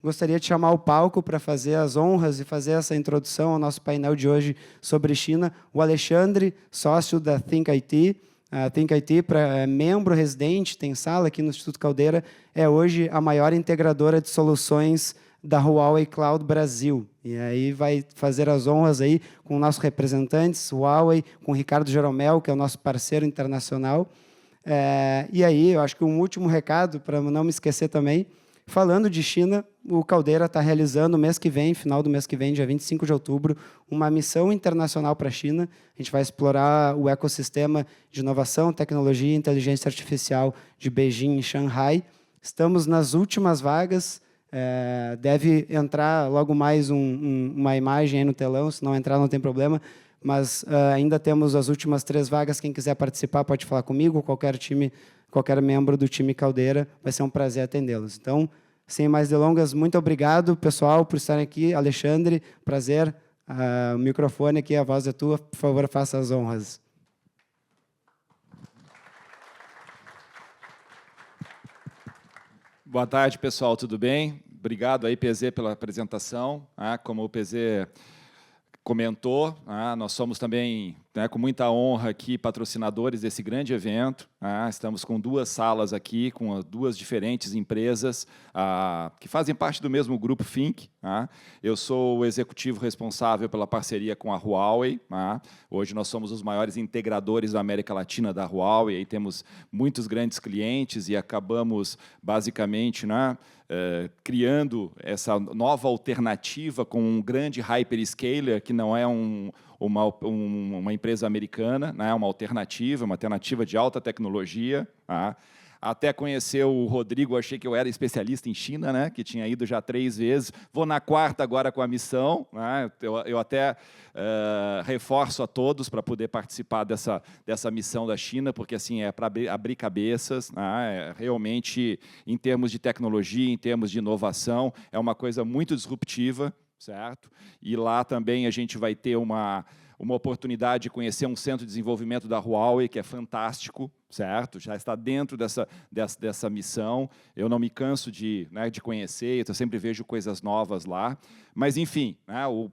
Gostaria de chamar o palco para fazer as honras e fazer essa introdução ao nosso painel de hoje sobre China, o Alexandre, sócio da Think IT. A Think IT, membro residente, tem sala aqui no Instituto Caldeira, é hoje a maior integradora de soluções da Huawei Cloud Brasil. E aí vai fazer as honras aí com nossos representantes, Huawei, com o Ricardo Jeromel, que é o nosso parceiro internacional. E aí, eu acho que um último recado, para não me esquecer também, falando de China, o Caldeira está realizando mês que vem, final do mês que vem, dia 25 de outubro, uma missão internacional para a China. A gente vai explorar o ecossistema de inovação, tecnologia e inteligência artificial de Beijing e Shanghai. Estamos nas últimas vagas, deve entrar logo mais uma imagem aí no telão, se não entrar não tem problema, mas ainda temos as últimas 3 vagas. Quem quiser participar pode falar comigo, qualquer membro do time Caldeira, vai ser um prazer atendê-los. Então, sem mais delongas, muito obrigado, pessoal, por estarem aqui. Alexandre, prazer. O microfone aqui, a voz é tua. Por favor, faça as honras. Boa tarde, pessoal, tudo bem? Obrigado aí, PZ, pela apresentação. Como o PZ comentou, nós somos também, com muita honra aqui, patrocinadores desse grande evento. Estamos com 2 salas aqui, com 2 diferentes empresas que fazem parte do mesmo grupo Think. Eu sou o executivo responsável pela parceria com a Huawei. Hoje nós somos os maiores integradores da América Latina da Huawei, aí temos muitos grandes clientes e acabamos, basicamente, criando essa nova alternativa com um grande hyperscaler, que não é uma empresa americana, uma alternativa de alta tecnologia. Até conhecer o Rodrigo, achei que eu era especialista em China, que tinha ido já 3 vezes. Vou na 4ª agora com a missão. Eu até reforço a todos para poder participar dessa missão da China, porque assim é para abrir cabeças. Realmente, em termos de tecnologia, em termos de inovação, é uma coisa muito disruptiva, certo? E lá também a gente vai ter uma oportunidade de conhecer um centro de desenvolvimento da Huawei, que é fantástico, certo? Já está dentro dessa missão. Eu não me canso de conhecer, eu sempre vejo coisas novas lá. Mas, enfim,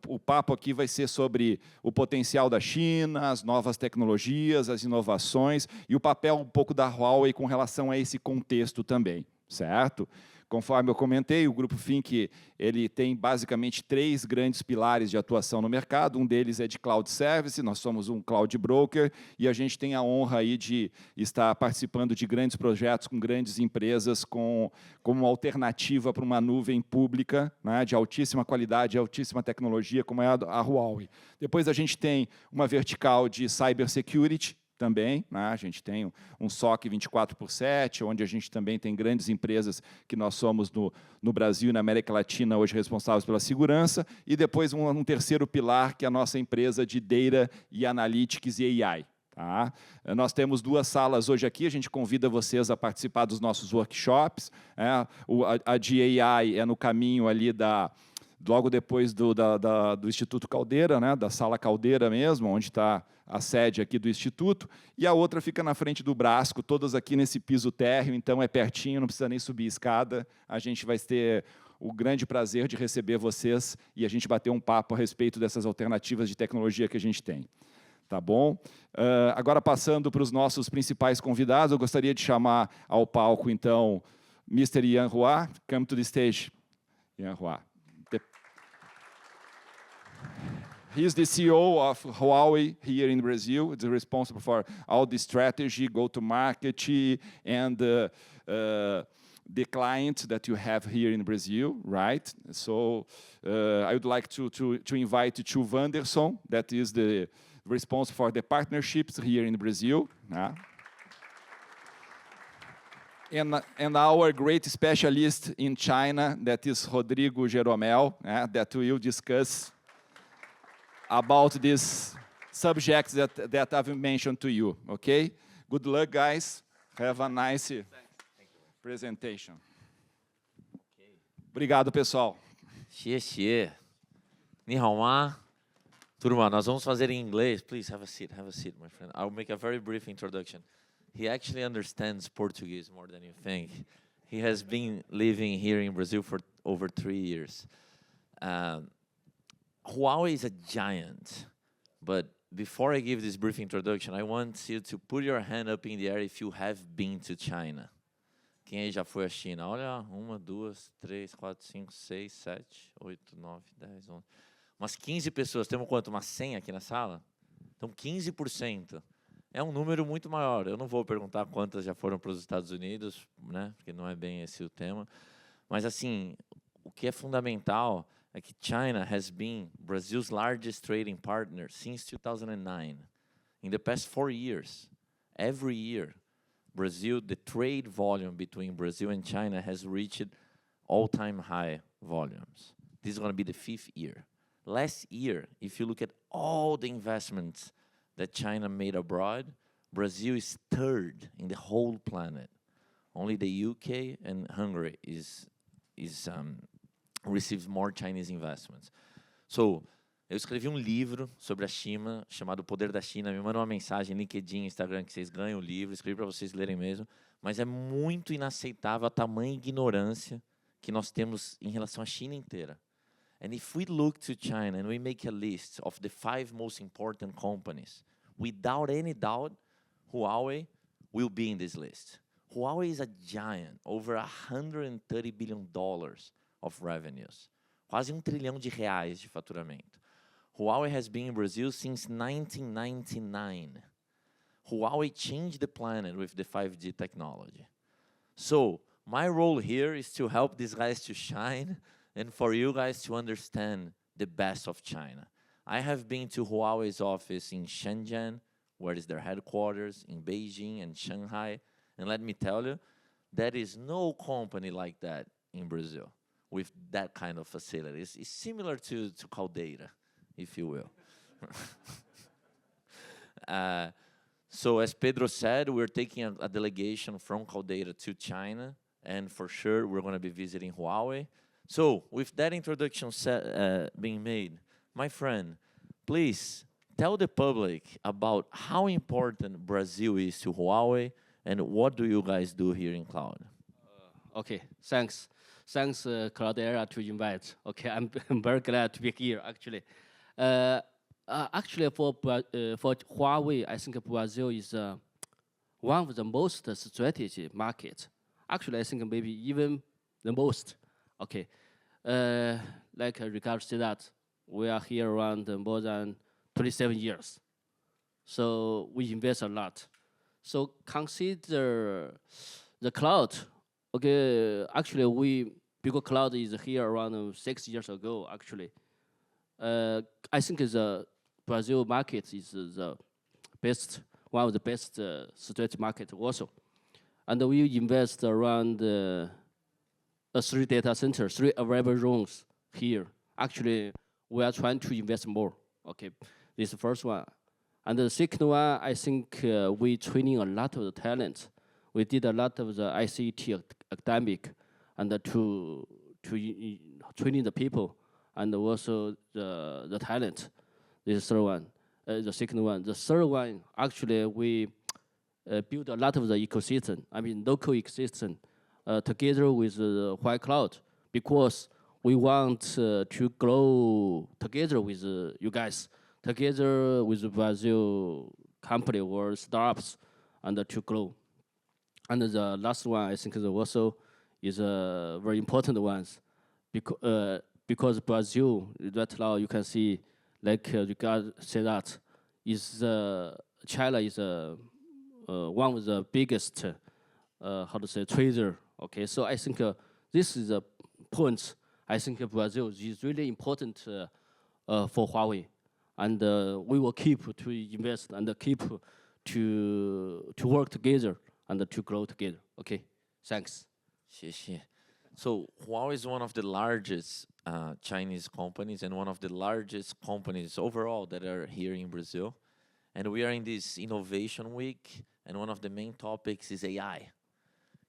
o papo aqui vai ser sobre o potencial da China, as novas tecnologias, as inovações e o papel um pouco da Huawei com relação a esse contexto também, certo? Conforme eu comentei, o Grupo Think ele tem basicamente 3 grandes pilares de atuação no mercado. Um deles é de Cloud Service, nós somos um Cloud Broker, e a gente tem a honra aí de estar participando de grandes projetos com grandes empresas como uma alternativa para uma nuvem pública, de altíssima qualidade, altíssima tecnologia, como é a Huawei. Depois a gente tem uma vertical de Cybersecurity, também, a gente tem um SOC 24/7, onde a gente também tem grandes empresas que nós somos no Brasil e na América Latina hoje responsáveis pela segurança, e depois um terceiro pilar, que é a nossa empresa de Data e Analytics e AI. Nós temos 2 salas hoje aqui, a gente convida vocês a participar dos nossos workshops. A de AI é no caminho ali logo depois do Instituto Caldeira, da Sala Caldeira mesmo, onde está a sede aqui do Instituto, e a outra fica na frente do Brasco, todas aqui nesse piso térreo, então é pertinho, não precisa nem subir escada. A gente vai ter o grande prazer de receber vocês e a gente bater um papo a respeito dessas alternativas de tecnologia que a gente tem. Tá bom? Agora, passando para os nossos principais convidados, eu gostaria de chamar ao palco, então, Mr. Yan Hua. Come to the stage, Yan Hua. He is the CEO of Huawei here in Brazil. He's responsible for all the strategy, go-to-market, and the clients that you have here in Brazil, right? So I would like to invite to Wanderson, that is the responsible for the partnerships here in Brazil. And our great specialist in China, that is Rodrigo Jeromel, that will discuss about these subjects that I've mentioned to you, okay? Good luck, guys. Have a nice presentation. Obrigado, pessoal. 谢谢。你好吗？ Turma, nós vamos fazer em inglês. Please have a seat, my friend. I'll make a very brief introduction. He actually understands Portuguese more than you think. He has been living here in Brazil for over 3 years. Huawei is a giant, but before I give this brief introduction, I want you to put your hand up in the air if you have been to China. Quem aí já foi à China? Olha, 1, 2, 3, 4, 5, 6, 7, 8, 9, 10, 11. Umas 15 pessoas. Temos quanto? Umas 100 aqui na sala? Então, 15%. É um número muito maior. Eu não vou perguntar quantas já foram para os Estados Unidos, né? Porque não é bem esse o tema. Mas, assim, o que é fundamental é que China has been Brazil's largest trading partner since 2009. In the past 4 years, every year, Brazil, the trade volume between Brazil and China has reached all-time high volumes. This is going to be the 5th year. Last year, if you look at all the investments that China made abroad, Brazil is 3rd in the whole planet. Only the UK and Hungary receives more Chinese investments. So, eu escrevi um livro sobre a China, chamado O Poder da China. Me manda uma mensagem, LinkedIn, Instagram, que vocês ganham o livro. Escrevi para vocês lerem mesmo. Mas é muito inaceitável a tamanha ignorância que nós temos em relação à China inteira. And if we look to China and we make a list of the 5 most important companies, without any doubt, Huawei will be in this list. Huawei is a giant, over $130 billion of revenues. Quase R$1 trilhão de faturamento. Huawei has been in Brazil since 1999. Huawei changed the planet with the 5G technology. So, my role here is to help these guys to shine and for you guys to understand the best of China. I have been to Huawei's office in Shenzhen, where is their headquarters, in Beijing and Shanghai. And let me tell you, there is no company like that in Brazil with that kind of facilities. It's similar to Caldeira, if you will. So as Pedro said, we're taking a delegation from Caldeira to China, and for sure we're going to be visiting Huawei. So with that introduction being made, my friend, please tell the public about how important Brazil is to Huawei and what do you guys do here in Cloud? Okay, thanks. Thanks, Cloudera, to invite. Okay, I'm very glad to be here, actually. Actually, for Huawei, I think Brazil is one of the most strategic markets. Actually, I think maybe even the most. Okay, like regards to that, we are here around more than 27 years. So we invest a lot. So consider the cloud. Okay, actually because cloud is here around 6 years ago, actually. I think the Brazil market is the best, one of the best strategic market also. And we invest around 3 data centers, 3 available rooms here. Actually, we are trying to invest more. Okay, this is the first one. And the second one, I think we training a lot of the talent. We did a lot of the ICT academic and to training the people and also the talent. This is the third one. The second one. The third one, actually, we build a lot of the ecosystem. I mean, local ecosystem together with the Huawei Cloud because we want to grow together with you guys, together with Brazil company or startups, and to grow. And the last one, I think, also is a very important one, because Brazil right now you can see, like regard say that is China is one of the biggest how to say trader. Okay, so I think this is a point. I think Brazil is really important for Huawei, and we will keep to invest and keep to work together and to grow together. Okay, thanks. 谢谢. So Huawei is one of the largest Chinese companies and one of the largest companies overall that are here in Brazil. And we are in this innovation week, and one of the main topics is AI.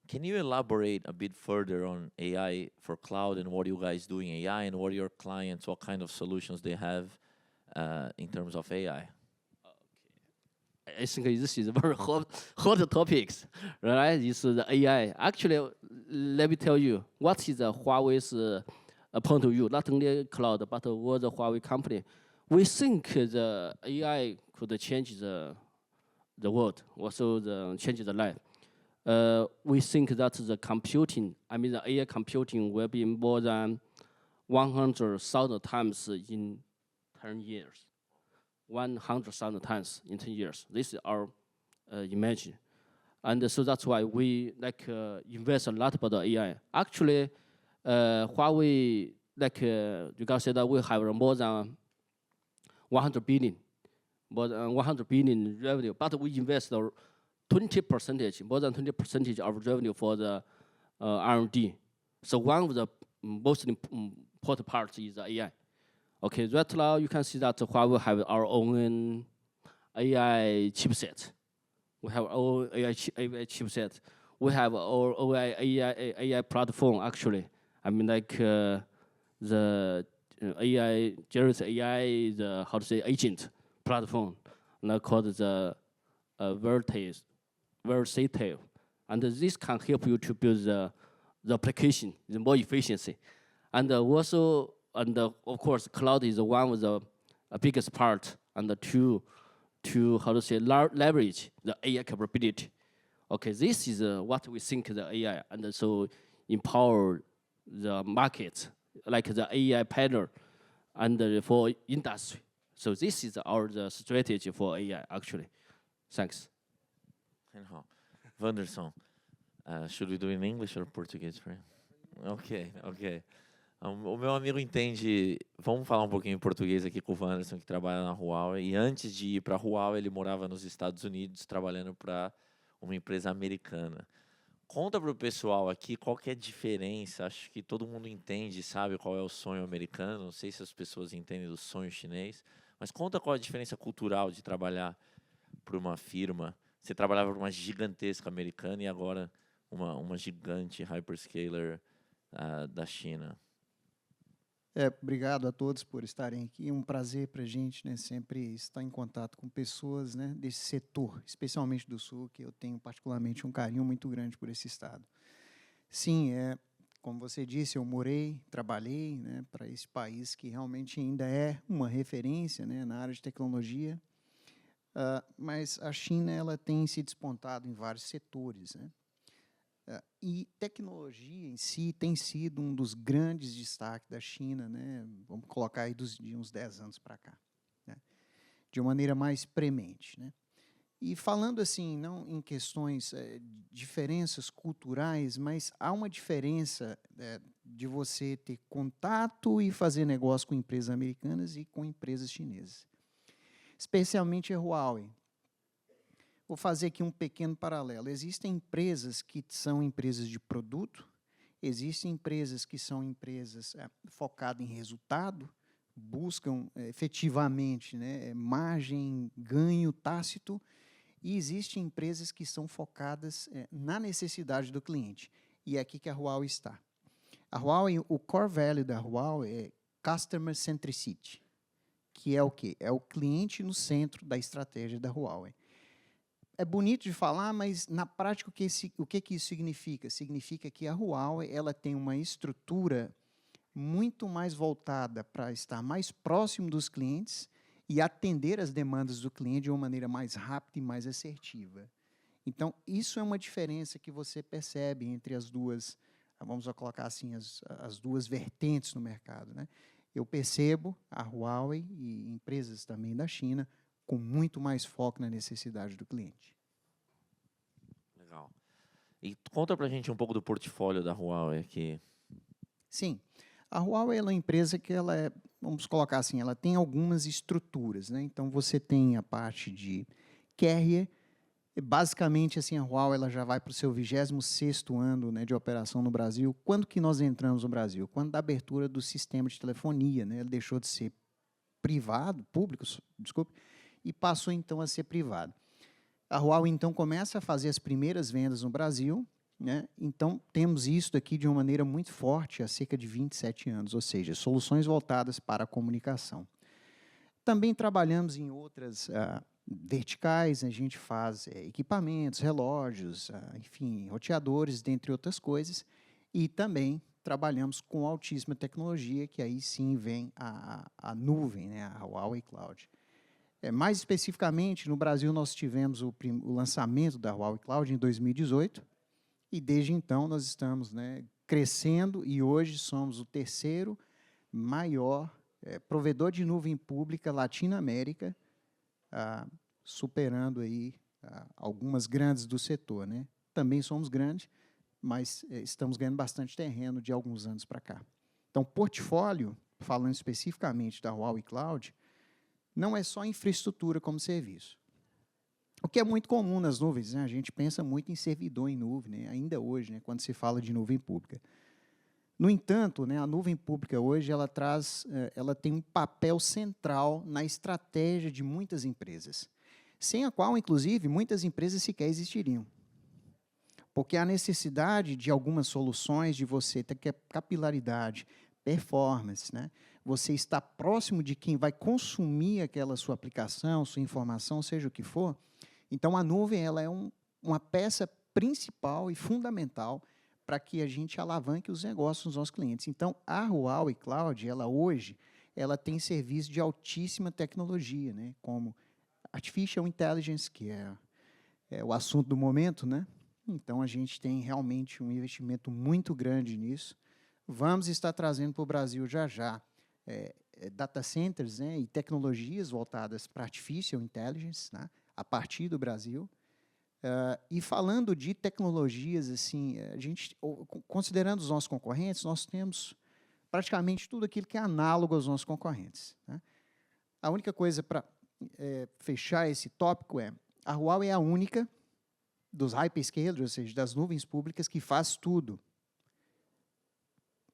Can you elaborate a bit further on AI for cloud and what you guys do in AI and what your clients, what kind of solutions they have in terms of AI? I think this is a very hot topics, right? This is the AI. Actually, let me tell you, what is the Huawei's point of view, not only cloud, but all the Huawei company. We think the AI could change the world, also change the life. We think that the computing, I mean the AI computing will be more than 100,000 times in 10 years. 100,000 times in 10 years. This is our imagine. And so that's why we invest a lot about the AI. Actually, Huawei, you guys said that we have more than 100 billion, more than 100 billion revenue, but we invest 20%, more than 20% of revenue for the R&D. So one of the most important parts is the AI. Okay, right now you can see that Huawei have our own AI chipset. We have our own AI chipset. We have our own AI platform actually. I mean the AI, generative AI, the agent platform, called the Versatile. And this can help you to build the application, the more efficiency. And also, of course, cloud is one of the biggest part, and to leverage the AI capability. Okay, this is what we think the AI, and so empower the market, like the AI panel, and for industry. So this is the strategy for AI actually. Thanks. 很好，Wanderson, should we do in English or Portuguese? Ok. O meu amigo entende. Vamos falar um pouquinho em português aqui com o Wanderson, que trabalha na Huawei. E antes de ir para a Huawei, ele morava nos Estados Unidos, trabalhando para uma empresa americana. Conta para o pessoal aqui qual que é a diferença. Acho que todo mundo entende, sabe qual é o sonho americano. Não sei se as pessoas entendem do sonho chinês. Mas conta qual é a diferença cultural de trabalhar para uma firma. Você trabalhava para uma gigantesca americana e agora uma gigante hyperscaler da China. Obrigado a todos por estarem aqui. É um prazer para a gente, né, sempre estar em contato com pessoas, né, desse setor, especialmente do Sul, que eu tenho particularmente um carinho muito grande por esse estado. Sim, como você disse, eu morei, trabalhei, né, para esse país que realmente ainda é uma referência, né, na área de tecnologia, mas a China ela tem se despontado em vários setores, né? E tecnologia em si tem sido um dos grandes destaques da China, né? Vamos colocar aí de uns 10 anos para cá, né? De uma maneira mais premente, né? E falando assim, não em questões, diferenças culturais, mas há uma diferença de você ter contato e fazer negócio com empresas americanas e com empresas chinesas. Especialmente a Huawei. Vou fazer aqui um pequeno paralelo. Existem empresas que são empresas de produto, existem empresas que são empresas focadas em resultado, buscam efetivamente, né, margem, ganho tácito, e existem empresas que são focadas na necessidade do cliente. E é aqui que a Huawei está. A Huawei, o core value da Huawei é Customer Centricity, que é o quê? É o cliente no centro da estratégia da Huawei. É bonito de falar, mas na prática o que isso significa? Significa que a Huawei ela tem uma estrutura muito mais voltada para estar mais próximo dos clientes e atender as demandas do cliente de uma maneira mais rápida e mais assertiva. Então, isso é uma diferença que você percebe entre as duas, vamos colocar assim, as duas vertentes no mercado, né? Eu percebo a Huawei e empresas também da China com muito mais foco na necessidade do cliente. Legal. E conta para a gente um pouco do portfólio da Huawei aqui. Sim. A Huawei é uma empresa que ela vamos colocar assim, ela tem algumas estruturas, né? Então, você tem a parte de carrier. Basicamente, assim, a Huawei ela já vai para o seu 26º ano, né, de operação no Brasil. Quando que nós entramos no Brasil? Quando da abertura do sistema de telefonia, né? Ele deixou de ser público, desculpe, e passou, então, a ser privado. A Huawei, então, começa a fazer as primeiras vendas no Brasil, né? Então, temos isso aqui de uma maneira muito forte há cerca de 27 anos, ou seja, soluções voltadas para a comunicação. Também trabalhamos em outras verticais, a gente faz equipamentos, relógios, enfim, roteadores, dentre outras coisas, e também trabalhamos com altíssima tecnologia, que aí sim vem a nuvem, né, a Huawei Cloud. Mais especificamente, no Brasil, nós tivemos o lançamento da Huawei Cloud em 2018, e desde então nós estamos, né, crescendo, e hoje somos o terceiro maior provedor de nuvem pública Latinoamérica, superando aí algumas grandes do setor, né? Também somos grandes, mas estamos ganhando bastante terreno de alguns anos para cá. Então, portfólio, falando especificamente da Huawei Cloud, não é só infraestrutura como serviço. O que é muito comum nas nuvens, né? A gente pensa muito em servidor em nuvem, né? Ainda hoje, né? Quando se fala de nuvem pública. No entanto, né, a nuvem pública hoje ela tem um papel central na estratégia de muitas empresas, sem a qual, inclusive, muitas empresas sequer existiriam. Porque há necessidade de algumas soluções de você ter capilaridade, performance, né? Você está próximo de quem vai consumir aquela sua aplicação, sua informação, seja o que for. Então, a nuvem ela é uma peça principal e fundamental para que a gente alavanque os negócios dos nossos clientes. Então, a Huawei Cloud, hoje, ela tem serviços de altíssima tecnologia, né? Como Artificial Intelligence, que é o assunto do momento, né? Então, a gente tem realmente um investimento muito grande nisso. Vamos estar trazendo para o Brasil já data centers, né, e tecnologias voltadas para Artificial Intelligence, né, a partir do Brasil. E falando de tecnologias, assim, considerando os nossos concorrentes, nós temos praticamente tudo aquilo que é análogo aos nossos concorrentes, né? A única coisa para fechar esse tópico a Huawei é a única dos hyperscalers, ou seja, das nuvens públicas, que faz tudo.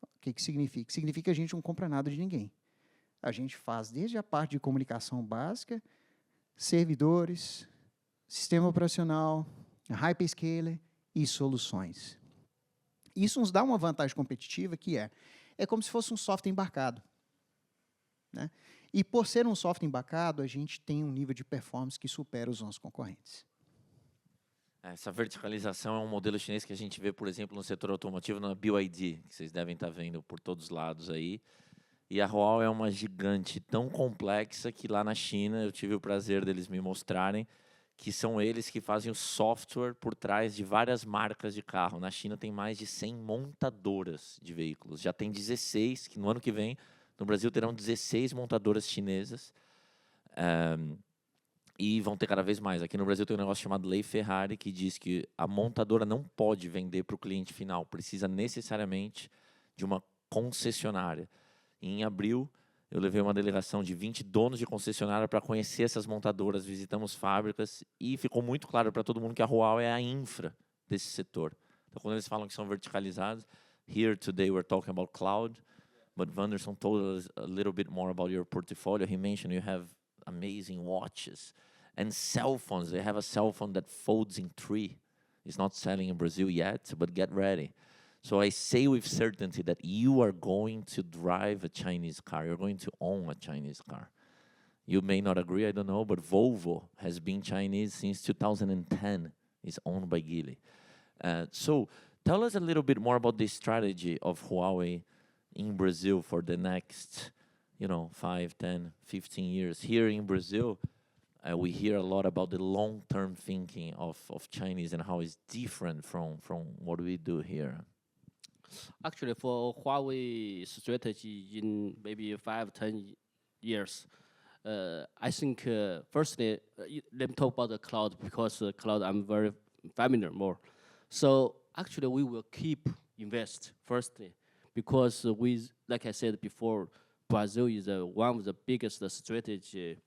O que significa? Significa que a gente não compra nada de ninguém. A gente faz desde a parte de comunicação básica, servidores, sistema operacional, hyperscaler e soluções. Isso nos dá uma vantagem competitiva que é como se fosse um software embarcado, né? E por ser um software embarcado, a gente tem um nível de performance que supera os nossos concorrentes. Essa verticalização é um modelo chinês que a gente vê, por exemplo, no setor automotivo, na BYD, que vocês devem estar vendo por todos os lados aí. E a Huawei é uma gigante tão complexa que lá na China eu tive o prazer deles me mostrarem que são eles que fazem o software por trás de várias marcas de carro. Na China tem mais de 100 montadoras de veículos. Já tem 16, que no ano que vem, no Brasil, terão 16 montadoras chinesas. E vão ter cada vez mais. Aqui no Brasil tem um negócio chamado Lei Ferrari, que diz que a montadora não pode vender para o cliente final. Precisa necessariamente de uma concessionária. E em abril, eu levei uma delegação de 20 donos de concessionária para conhecer essas montadoras, visitamos fábricas e ficou muito claro para todo mundo que a Huawei é a infra desse setor. Então, quando eles falam que são verticalizados, here today we're talking about cloud, but Wanderson told us a little bit more about your portfolio. He mentioned you have amazing watches and cell phones. They have a cell phone that folds in 3. It's not selling in Brazil yet, but get ready. So I say with certainty that you are going to drive a Chinese car. You're going to own a Chinese car. You may not agree, I don't know, but Volvo has been Chinese since 2010. It's owned by Geely. So tell us a little bit more about the strategy of Huawei in Brazil for the next 5, 10, 15 years. Here in Brazil, we hear a lot about the long-term thinking of Chinese and how it's different from what we do here. Actually, for Huawei strategy in maybe 5, 10 years, I think firstly, let me talk about the cloud, because cloud I'm very familiar more. So actually, we will keep invest firstly, because like I said before, Brazil is one of the biggest strategy,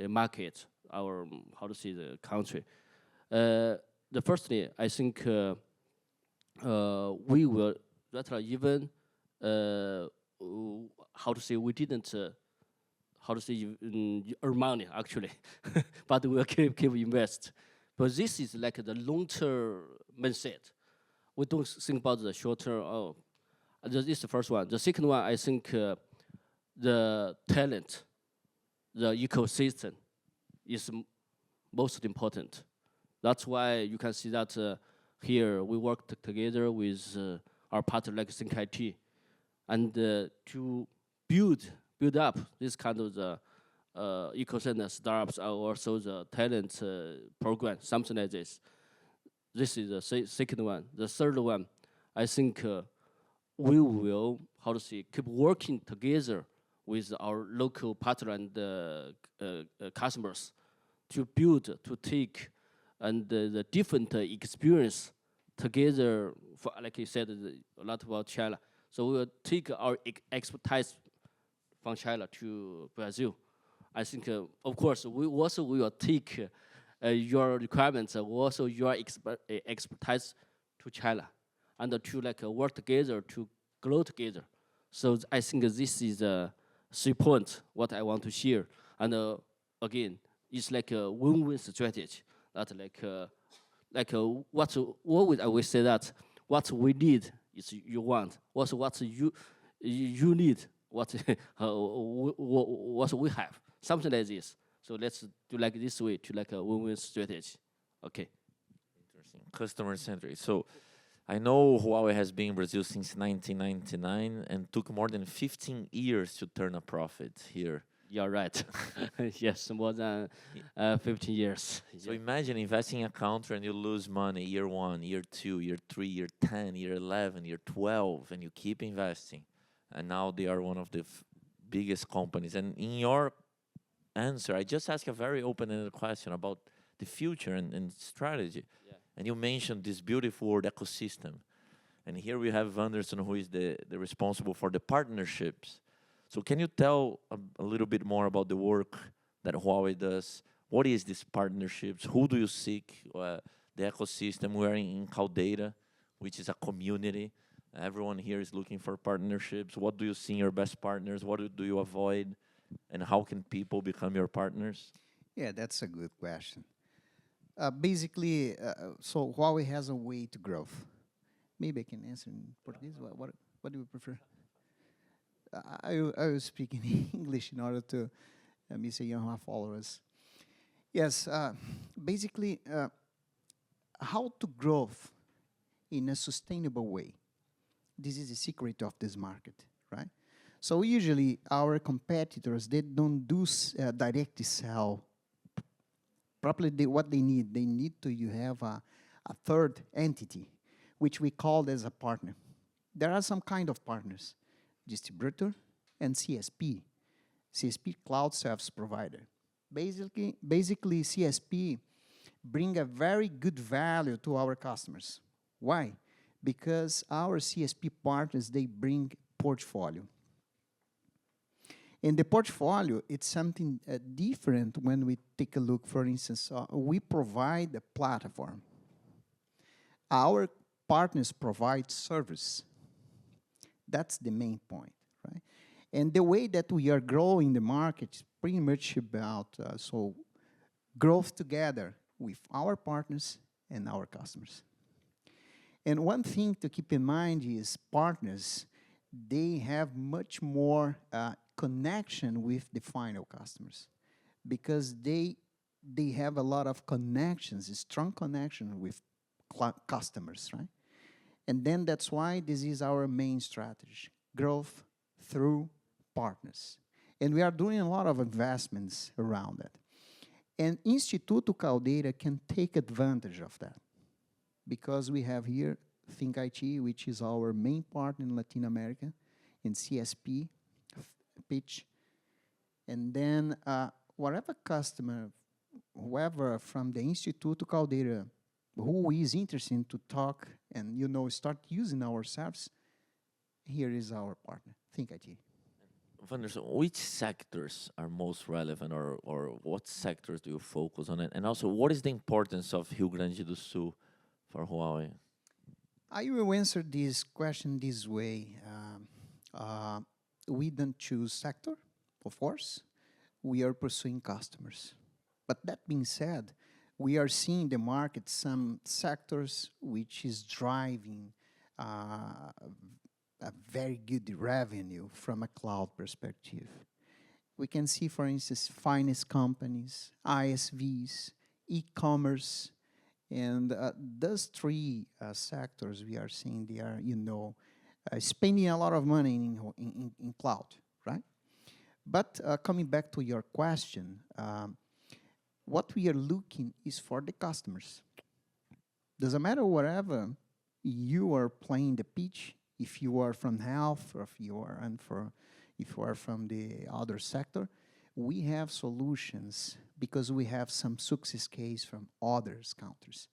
market, the country. The firstly, I think we will even we didn't earn money actually, but we'll keep invest. But this is like the long-term mindset. We don't think about the short-term. Oh, this is the first one. The second one, I think the talent, the ecosystem is most important. That's why you can see that here we work together with our partner like Think IT, and to build up this kind of the ecosystem startups are also the talent program, something like this. This is the second one. The third one, I think we will, how to say, keep working together with our local partner and customers to build, to take, and the different experience together. For, like you said, a lot about China. So we will take our expertise from China to Brazil. I think, of course, we also will take your requirements, also your expertise to China, and to like work together to grow together. So I think this is 3 points what I want to share. And again, it's like a win-win strategy. That what I will say that what we need is you want. Also, what you need, what what we have, something like this. So let's do like this way to like a win-win strategy. Okay. Interesting. Customer centric. So I know Huawei has been in Brazil since 1999 and took more than 15 years to turn a profit here. You're right. Yes, more than 15 years. So imagine investing in a country and you lose money year 1, year 2, year 3, year 10, year 11, year 12, and you keep investing. And now they are one of the biggest companies. And in your answer, I just asked a very open-ended question about the future and strategy. Yeah. And you mentioned this beautiful word, ecosystem. And here we have Anderson, who is the responsible for the partnerships. So can you tell a little bit more about the work that Huawei does? What is these partnerships? Who do you seek? The ecosystem. We're in Caldeira, which is a community. Everyone here is looking for partnerships. What do you see in your best partners? What do you avoid? And how can people become your partners? Yeah, that's a good question. Basically, so Huawei has a way to growth. Maybe I can answer in Portuguese. What do you prefer? I will speak in English in order to Mr. Yanhua followers. Yes, basically, how to grow in a sustainable way. This is the secret of this market, right? So usually our competitors, they don't do direct sell. Probably what they need to you have a third entity, which we call as a partner. There are some kind of partners, distributor and CSP, CSP cloud service provider. Basically CSP bring a very good value to our customers. Why? Because our CSP partners, they bring portfolio. In the portfolio, it's something different when we take a look. For instance, we provide a platform. Our partners provide service. That's the main point, right? And the way that we are growing the market is pretty much about so growth together with our partners and our customers. And one thing to keep in mind is partners, they have much more connection with the final customers because they have a lot of connections, a strong connection with customers, right? And then that's why this is our main strategy, growth through partners. And we are doing a lot of investments around that. And Instituto Caldeira can take advantage of that because we have here Think IT, which is our main partner in Latin America, in CSP, pitch. And then whatever customer, whoever from the Instituto Caldeira who is interested to talk and, start using our service, here is our partner, Think IT. Wanderson, which sectors are most relevant or what sectors do you focus on? And also, what is the importance of Rio Grande do Sul for Huawei? I will answer this question this way. We don't choose sector, of course. We are pursuing customers. But that being said, we are seeing in the market some sectors which is driving a very good revenue from a cloud perspective. we can see, for instance, finance companies, ISVs, e-commerce, and those three sectors we are seeing they are, spending a lot of money in cloud, right? But coming back to your question, what we are looking is for the customers. Doesn't matter whatever you are playing the pitch, if you are from health or if you are from the other sector, we have solutions because we have some success case from other countries.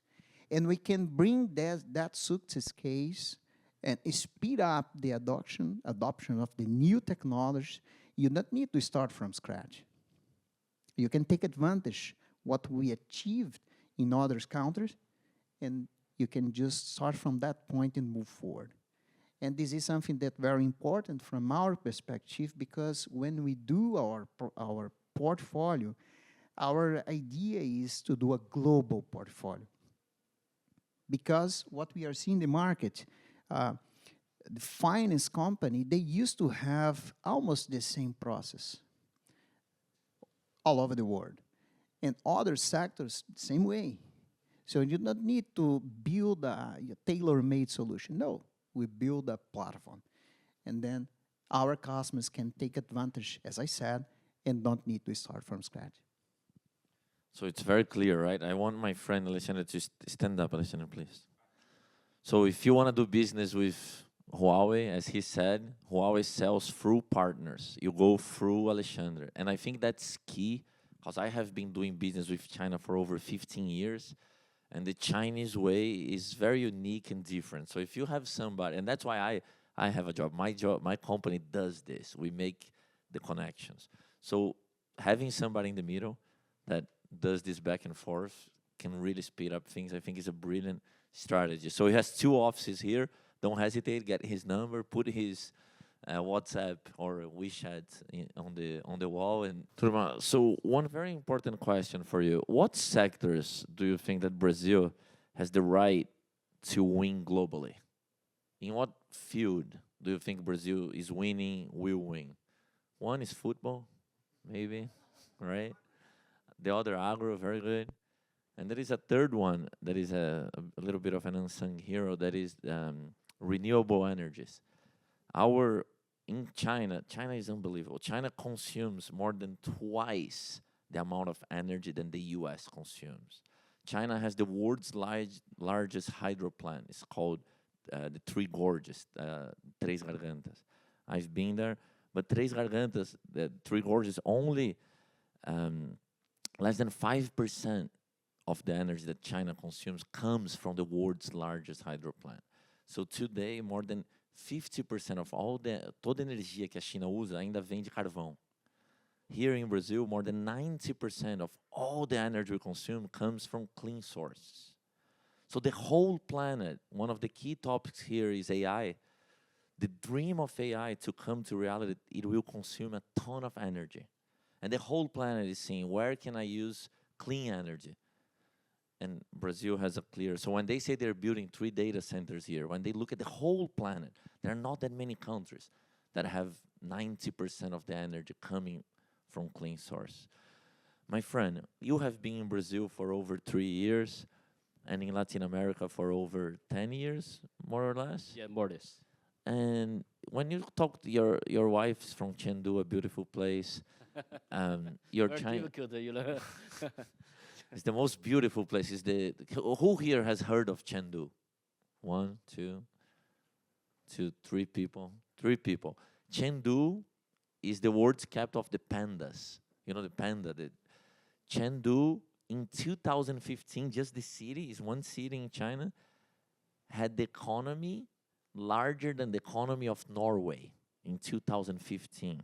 And we can bring that success case and speed up the adoption of the new technologies. You don't need to start from scratch. You can take advantage what we achieved in other countries, and you can just start from that point and move forward. And this is something that's very important from our perspective, because when we do our portfolio, our idea is to do a global portfolio. Because what we are seeing in the market, the finance company, they used to have almost the same process all over the world. And other sectors, same way. So you don't need to build a tailor-made solution. No, we build a platform. And then our customers can take advantage, as I said, and don't need to start from scratch. So it's very clear, right? I want my friend Alexander to stand up, Alexander, please. So if you want to do business with Huawei, as he said, Huawei sells through partners. You go through Alexander. And I think that's key, because I have been doing business with China for over 15 years. And the Chinese way is very unique and different. So if you have somebody, and that's why I have a job. My company does this. We make the connections. So having somebody in the middle that does this back and forth can really speed up things. I think it's a brilliant strategy. So he has 2 offices here. Don't hesitate. Get his number. Put his WhatsApp or WeChat on the wall. And so one very important question for you: what sectors do you think that Brazil has the right to win globally? In what field do you think Brazil is winning, will win? One is football, maybe, right? The other, agro, very good. And there is a third one that is a little bit of an unsung hero, that is renewable energies. In China is unbelievable. China consumes more than twice the amount of energy than the US consumes. China has the world's largest hydro plant. It's called the Three Gorges, Três Gargantas. I've been there, but Três Gargantas, the Three Gorges, only less than 5% of the energy that China consumes comes from the world's largest hydro plant. So today, more than 50% of toda a energia que a China usa ainda vem de carvão. Here in Brazil, more than 90% of all the energy we consume comes from clean sources. So the whole planet, one of the key topics here is AI. The dream of AI to come to reality, it will consume a ton of energy. And the whole planet is saying, where can I use clean energy? And Brazil has a clear. So when they say they're building 3 data centers here, when they look at the whole planet, there are not that many countries that have 90% of the energy coming from clean source. My friend, you have been in Brazil for over 3 years, and in Latin America for over 10 years, more or less? Yeah, more or less. And when you talk to your wife's from Chengdu, a beautiful place, your Very China. difficult, you know. It's the most beautiful place. Who here has heard of Chengdu? 1, 2, 3 people. 3 people. Chengdu is the world's capital of the pandas. You know the panda. Chengdu, in 2015, just the city, is one city in China, had the economy larger than the economy of Norway in 2015.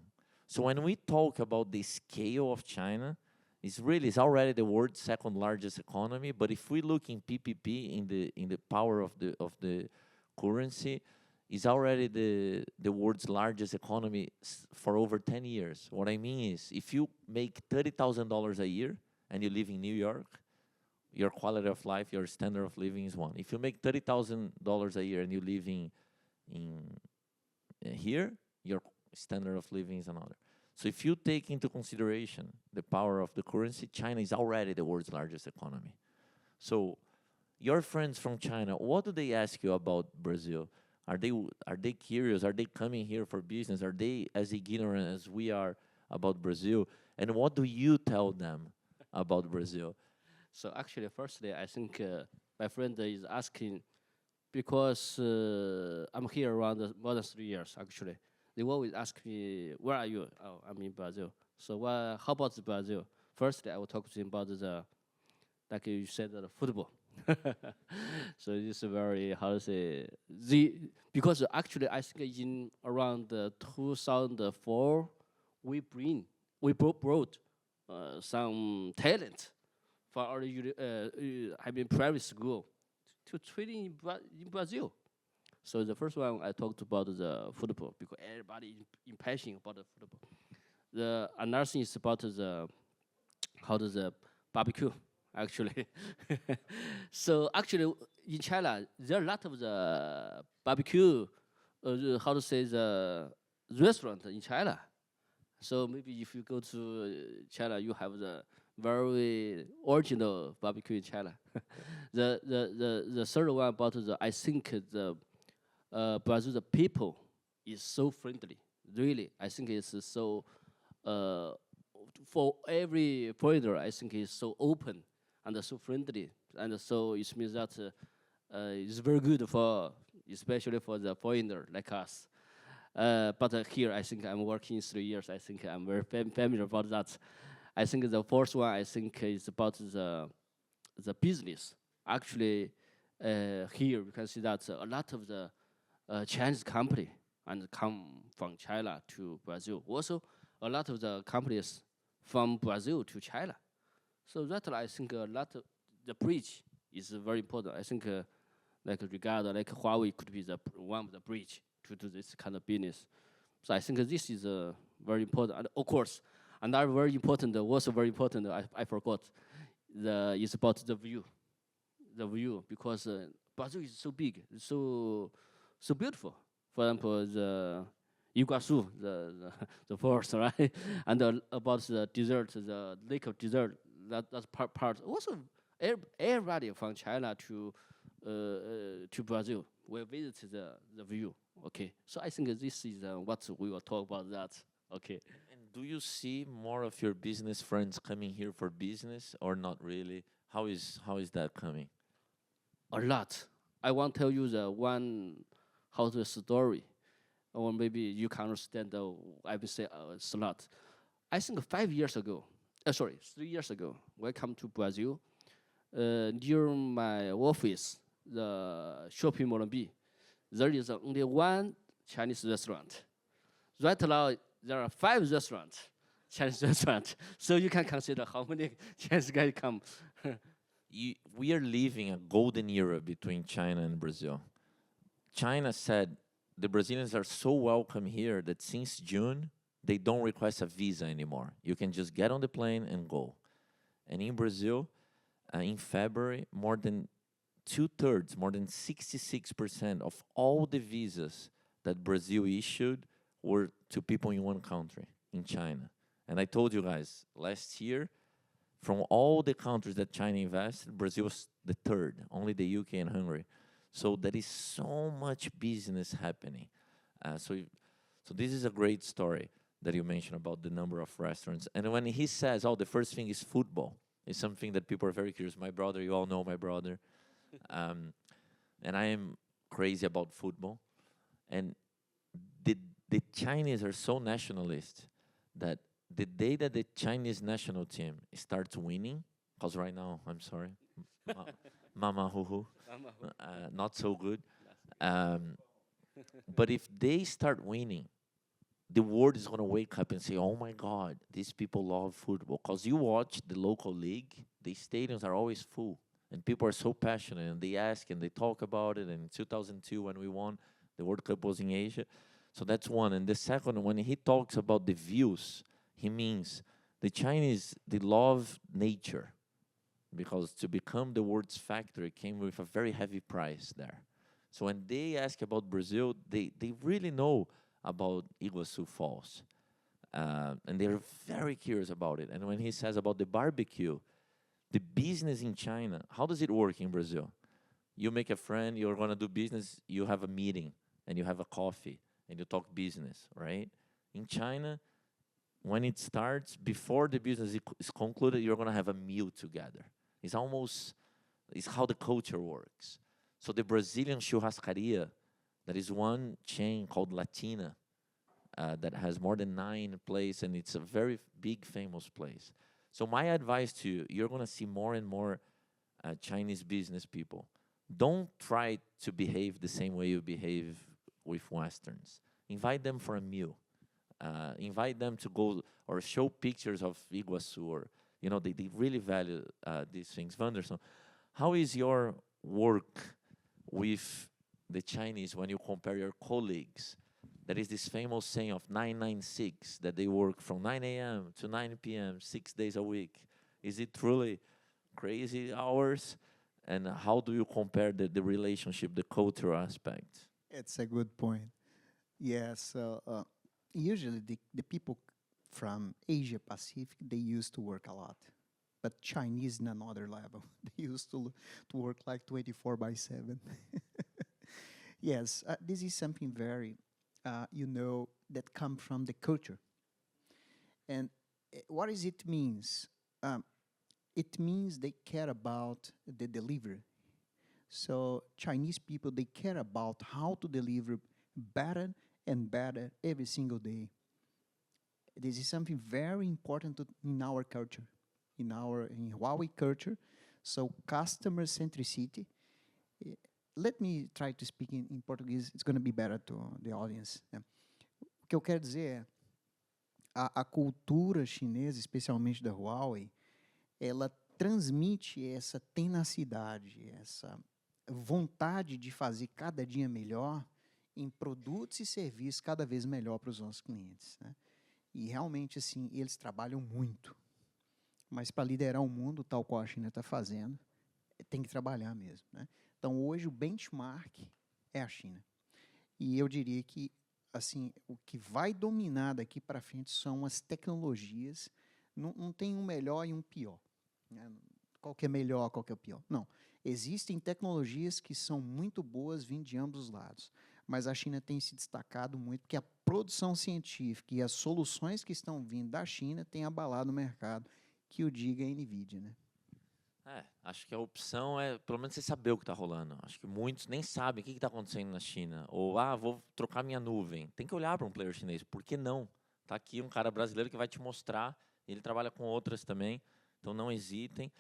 So when we talk about the scale of China, it's already the world's 2nd largest economy. But if we look in PPP, in the power of the currency, it's already the world's largest economy for over 10 years. What I mean is, if you make $30,000 a year and you live in New York, your quality of life, your standard of living is one. If you make $30,000 a year and you live in here, your standard of living is another. So if you take into consideration the power of the currency, China is already the world's largest economy. So your friends from China, what do they ask you about Brazil? Are they curious? Are they coming here for business? Are they as ignorant as we are about Brazil? And what do you tell them about Brazil? So actually, firstly, I think my friend is asking because I'm here around more than 3 years. Actually, they always ask me, "Where are you?" Oh, I'm in Brazil. So how about Brazil? Firstly, I will talk to him about the, like you said, the football. So it's a very, how to say, because actually I think in around 2004 we brought some talent for our private school to training in Brazil. So the first one I talked about the football because everybody is impatient about the football. The another thing is about the how does the barbecue actually. So actually in China there are a lot of the barbecue, how to say, the restaurant in China. So maybe if you go to China, you have the very original barbecue in China. The third one about the, I think the Brazil, the people is so friendly. Really, I think it's so for every foreigner. I think it's so open and so friendly, and so it means that it's very good for, especially for the foreigner like us. But here, I think I'm working 3 years. I think I'm very familiar about that. I think the fourth one, I think, is about the business. Actually, here we can see that a lot of the Chinese company and come from China to Brazil. Also, a lot of the companies from Brazil to China. So that I think a lot of the bridge is very important. I think like Huawei could be the one of the bridge to do this kind of business. So I think this is very important. And of course, another very important, also very important, I forgot, is about the view. The view, because Brazil is so big, so beautiful. For example, the Iguazu, the forest, right? And about the desert, the lake of desert, that's part. Also, everybody from China to Brazil will visit the view. Okay, so I think this is what we will talk about that. Okay. And do you see more of your business friends coming here for business or not really? How is that coming? A lot. I want to tell you the one, how the story, or maybe you can understand. I will say it's a lot. I think 5 years ago, 3 years ago, when I come to Brazil, near my office, the shopping Morumbi, there is only one Chinese restaurant. Right now, there are 5 restaurants, Chinese restaurants. So you can consider how many Chinese guys come. We are living a golden era between China and Brazil. China said the Brazilians are so welcome here that since June, they don't request a visa anymore. You can just get on the plane and go. And in Brazil, in February, more than 2/3, more than 66% of all the visas that Brazil issued were to people in one country, in China. And I told you guys, last year, from all the countries that China invested, Brazil was the third, only the UK and Hungary. So there is so much business happening. So this is a great story that you mentioned about the number of restaurants. And when he says, oh, the first thing is football, it's something that people are very curious. My brother, you all know my brother. And I am crazy about football. And the Chinese are so nationalist that the day that the Chinese national team starts winning, because right now, I'm sorry, mama hoo-hoo, not so good. But if they start winning, the world is going to wake up and say, oh my God, these people love football. Because you watch the local league, the stadiums are always full. And people are so passionate, and they ask and they talk about it. And in 2002, when we won, the World Cup was in Asia. So that's one. And the second, when he talks about the views, he means the Chinese, they love nature. Because to become the world's factory came with a very heavy price there. So when they ask about Brazil, they really know about Iguazu Falls. And they're very curious about it. And when he says about the barbecue, the business in China, how does it work in Brazil? You make a friend, you're going to do business, you have a meeting, and you have a coffee, and you talk business, right? In China, when it starts, before the business is concluded, you're going to have a meal together. It's how the culture works. So the Brazilian churrascaria, that is one chain called Latina, that has more than 9 places, and it's a very big, famous place. So my advice to you, you're going to see more and more Chinese business people. Don't try to behave the same way you behave with Westerns. Invite them for a meal. Invite them to go or show pictures of Iguaçu. Or, they really value these things. Wanderson, how is your work with the Chinese when you compare your colleagues? There is this famous saying of 996, that they work from 9 a.m. to 9 p.m., 6 days a week. Is it truly crazy hours? And how do you compare the relationship, the cultural aspect? It's a good point. Yes, usually the people from Asia Pacific, they used to work a lot. But Chinese in another level. They used to work like 24/7. Yes, this is something very, that come from the culture. And what does it means? It means they care about the delivery. So Chinese people, they care about how to deliver better and better every single day. This is something very important in our culture, in Huawei culture. So customer centricity. Let me try to speak in Portuguese. It's going to be better to the audience. Né? O que eu quero dizer é a cultura chinesa, especialmente da Huawei, ela transmite essa tenacidade, essa vontade de fazer cada dia melhor em produtos e serviços cada vez melhor para os nossos clientes. Né? E realmente, assim, eles trabalham muito. Mas para liderar o mundo, tal qual a China está fazendo, tem que trabalhar mesmo. Né? Então, hoje, o benchmark é a China. E eu diria que, assim, o que vai dominar daqui para frente são as tecnologias. Não tem um melhor e um pior. Né? Qual que é melhor, qual que é o pior? Não. Existem tecnologias que são muito boas vindo de ambos os lados. Mas a China tem se destacado muito porque a produção científica e as soluções que estão vindo da China têm abalado o mercado, que o diga a NVIDIA, né? Acho que a opção é, pelo menos, você saber o que está rolando. Acho que muitos nem sabem o que está acontecendo na China. Ou, vou trocar minha nuvem. Tem que olhar para um player chinês. Por que não? Está aqui um cara brasileiro que vai te mostrar. Ele trabalha com outras também. Então, não hesitem.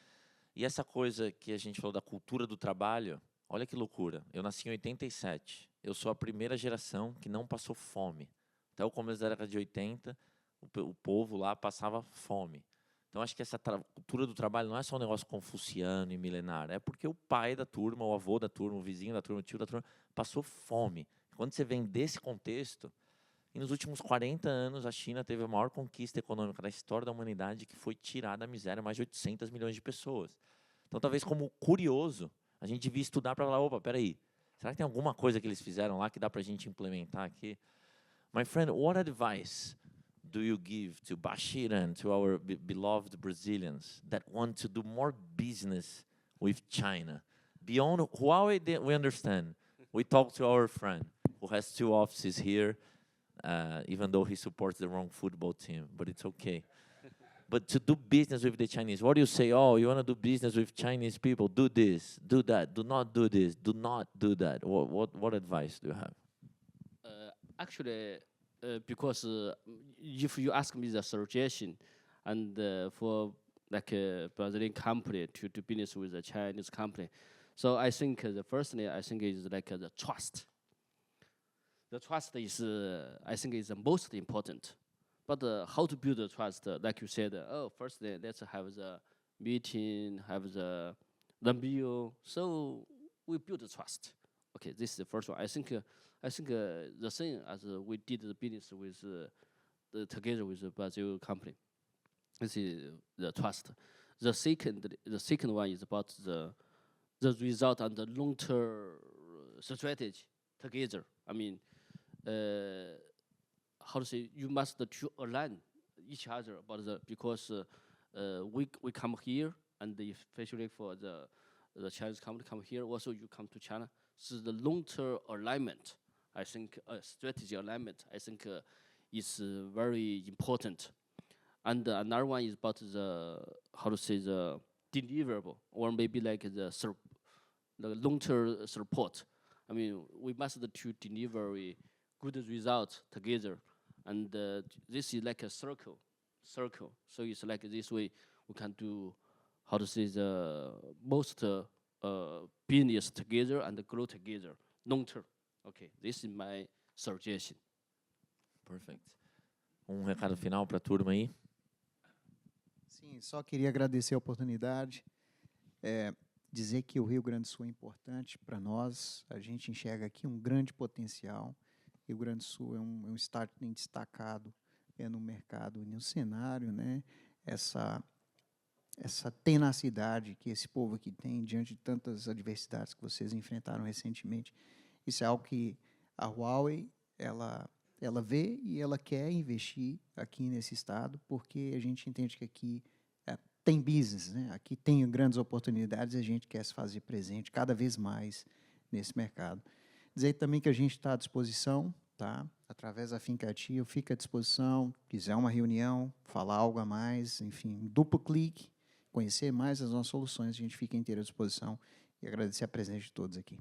E essa coisa que a gente falou da cultura do trabalho, olha que loucura. Eu nasci em 87. Eu sou a primeira geração que não passou fome. Até o começo da década de 80, o povo lá passava fome. Então, acho que essa cultura do trabalho não é só um negócio confuciano e milenar. É porque o pai da turma, o avô da turma, o vizinho da turma, o tio da turma, passou fome. Quando você vem desse contexto, e nos últimos 40 anos, a China teve a maior conquista econômica da história da humanidade, que foi tirar da miséria mais de 800 milhões de pessoas. Então, talvez como curioso, a gente devia estudar para falar, opa, peraí, será que tem alguma coisa que eles fizeram lá que dá para a gente implementar aqui? My friend, what advice do you give to Bashir and to our beloved Brazilians that want to do more business with China? Beyond Huawei, we understand. We talked to our friend who has 2 offices here, even though he supports the wrong football team, but it's okay. But to do business with the Chinese, what do you say? Oh, you want to do business with Chinese people? Do this, do that. Do not do this. Do not do that. What advice do you have? Actually, because if you ask me the suggestion, and for like a Brazilian company to do business with a Chinese company, so I think the firstly, I think is like the trust. The trust is, I think, is the most important. But how to build the trust? Like you said, firstly, let's have the meeting, have the meal. So we build the trust. Okay, this is the first one. I think the same as we did the business with together with the Brazil company. This is the trust. The second one is about the result and the long-term strategy together. I mean, how to say, you must to align each other about because we come here and especially for the Chinese company come here, also you come to China. So the long-term alignment, I think, strategy alignment, I think is very important. And another one is about the, how to say, the deliverable, or maybe like the long-term support. I mean, we must to deliver a good results together. And this is like a circle. So it's like this way we can do, how to say, the most business together and grow together long term. Okay, this is my suggestion. Perfect. Recado final para a turma aí? Sim, só queria agradecer a oportunidade, dizer que o Rio Grande do Sul é importante para nós. A gente enxerga aqui um grande potencial. Rio Grande do Sul é um estado que tem destacado no mercado, no cenário, né? Essa tenacidade que esse povo aqui tem diante de tantas adversidades que vocês enfrentaram recentemente. Isso é algo que a Huawei ela vê e ela quer investir aqui nesse estado, porque a gente entende que aqui tem business, né? Aqui tem grandes oportunidades e a gente quer se fazer presente cada vez mais nesse mercado. Dizer também que a gente está à disposição, tá? Através da Fincati, eu fico à disposição, quiser uma reunião, falar algo a mais, enfim, duplo clique, conhecer mais as nossas soluções, a gente fica inteiro à disposição e agradecer a presença de todos aqui.